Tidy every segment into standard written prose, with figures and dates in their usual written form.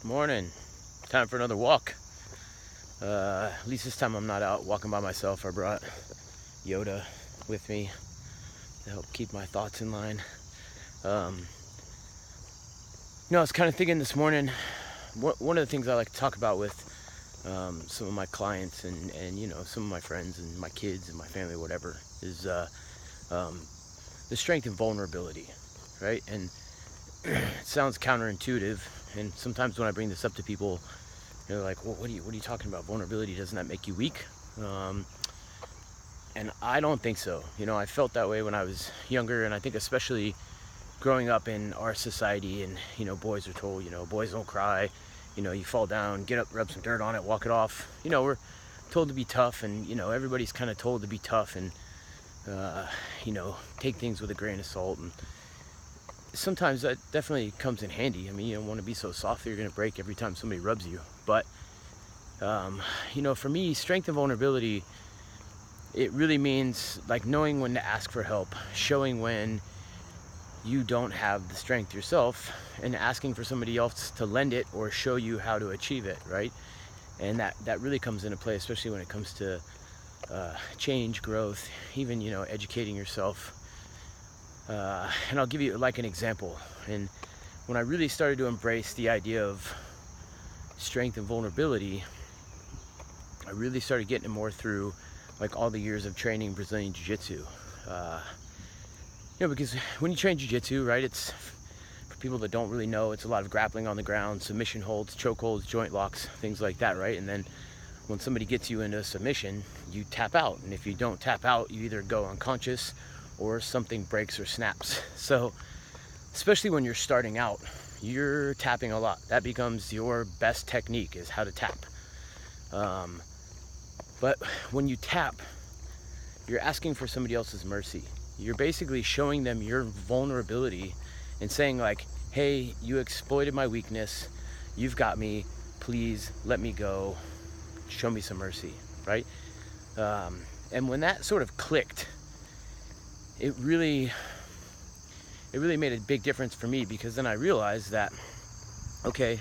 Morning. Time for another walk. At least this time I'm not out walking by myself. I brought Yoda with me to help keep my thoughts in line. I was kind of thinking this morning, one of the things I like to talk about with some of my clients and some of my friends and my kids and my family, whatever, is the strength and vulnerability, right? And it sounds counterintuitive, and sometimes when I bring this up to people, they're like, well, what are you talking about? Vulnerability, doesn't that make you weak? And I don't think so. I felt that way when I was younger, and I think especially growing up in our society, and boys are told, boys don't cry, you fall down, get up, rub some dirt on it, walk it off. We're told to be tough, and everybody's kind of told to be tough, and take things with a grain of salt. And sometimes that definitely comes in handy. I mean, you don't want to be so soft that you're going to break every time somebody rubs you. But for me, strength and vulnerability, it really means like knowing when to ask for help, showing when you don't have the strength yourself, and asking for somebody else to lend it or show you how to achieve it, right? And that really comes into play, especially when it comes to change, growth, even educating yourself. And I'll give you like an example. And when I really started to embrace the idea of strength and vulnerability, I really started getting it more through like all the years of training Brazilian Jiu-Jitsu. Because when you train Jiu-Jitsu, right, it's, for people that don't really know, it's a lot of grappling on the ground, submission holds, choke holds, joint locks, things like that, right? And then when somebody gets you into a submission, you tap out. And if you don't tap out, you either go unconscious or something breaks or snaps. So especially when you're starting out, you're tapping a lot. That becomes your best technique, is how to tap. But when you tap, you're asking for somebody else's mercy. You're basically showing them your vulnerability and saying like, hey, you exploited my weakness. You've got me. Please let me go. Show me some mercy, right? And when that sort of clicked, it really made a big difference for me, because then I realized that, okay,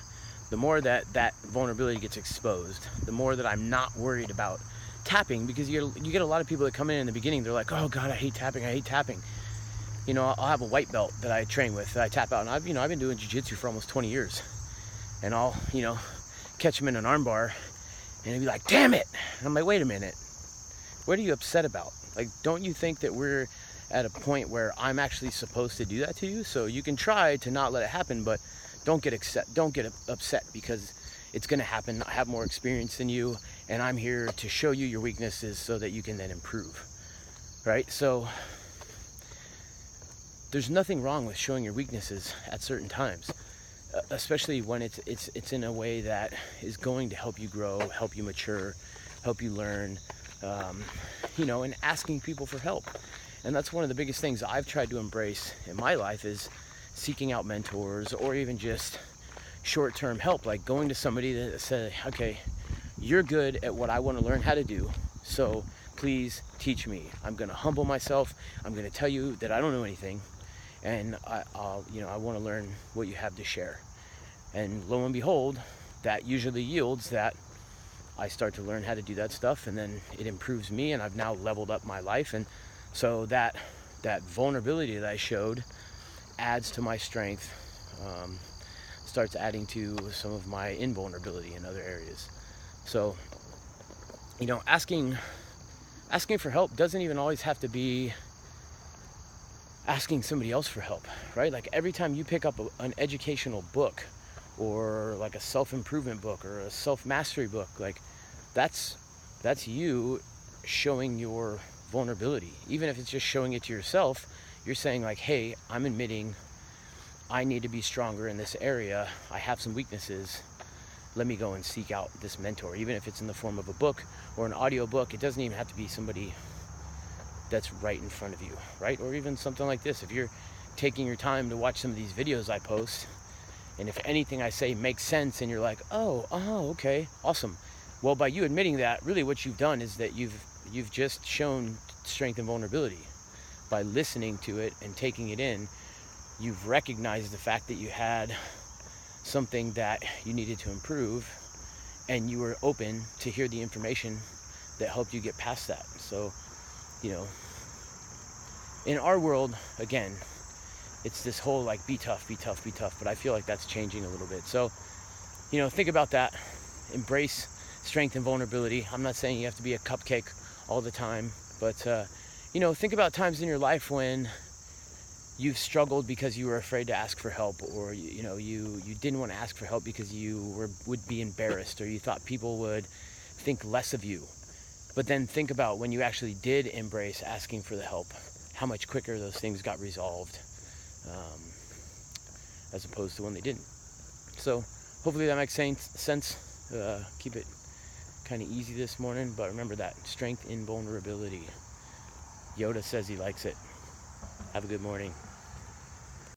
the more that vulnerability gets exposed, the more that I'm not worried about tapping, because you get a lot of people that come in the beginning, they're like, oh God, I hate tapping. I'll have a white belt that I train with that I tap out, and I've been doing jiu-jitsu for almost 20 years, and I'll catch them in an armbar, and they'll be like, damn it. And I'm like, wait a minute, what are you upset about? Like, don't you think that we're at a point where I'm actually supposed to do that to you? So you can try to not let it happen, but don't get upset, because it's going to happen. I have more experience than you, and I'm here to show you your weaknesses so that you can then improve, right? So there's nothing wrong with showing your weaknesses at certain times, especially when it's in a way that is going to help you grow, help you mature, help you learn, and asking people for help. And that's one of the biggest things I've tried to embrace in my life, is seeking out mentors, or even just short-term help, like going to somebody that said, okay, you're good at what I want to learn how to do, so please teach me. I'm going to humble myself. I'm going to tell you that I don't know anything, and I want to learn what you have to share. And lo and behold, that usually yields that I start to learn how to do that stuff, and then it improves me, and I've now leveled up my life. And so that vulnerability that I showed adds to my strength, starts adding to some of my invulnerability in other areas. So, asking for help doesn't even always have to be asking somebody else for help, right? Like every time you pick up an educational book, or like a self-improvement book, or a self-mastery book, like that's you showing your vulnerability. Even if it's just showing it to yourself, you're saying like, hey, I'm admitting I need to be stronger in this area. I have some weaknesses. Let me go and seek out this mentor. Even if it's in the form of a book or an audio book, it doesn't even have to be somebody that's right in front of you, right? Or even something like this. If you're taking your time to watch some of these videos I post, and if anything I say makes sense, and you're like, oh, okay, awesome. Well, by you admitting that, really what you've done is that you've just shown strength and vulnerability. By listening to it and taking it in, you've recognized the fact that you had something that you needed to improve, and you were open to hear the information that helped you get past that. So, you know, in our world, again, it's this whole like be tough, be tough, be tough, but I feel like that's changing a little bit. So, you know, think about that. Embrace strength and vulnerability. I'm not saying you have to be a cupcake all the time, but you know, think about times in your life when you've struggled because you were afraid to ask for help, or you know, you didn't want to ask for help because you would be embarrassed, or you thought people would think less of you. But then think about when you actually did embrace asking for the help, how much quicker those things got resolved, as opposed to when they didn't. So hopefully that makes sense. Keep it kind of easy this morning, but remember that strength in vulnerability. Yoda says he likes it. Have a good morning.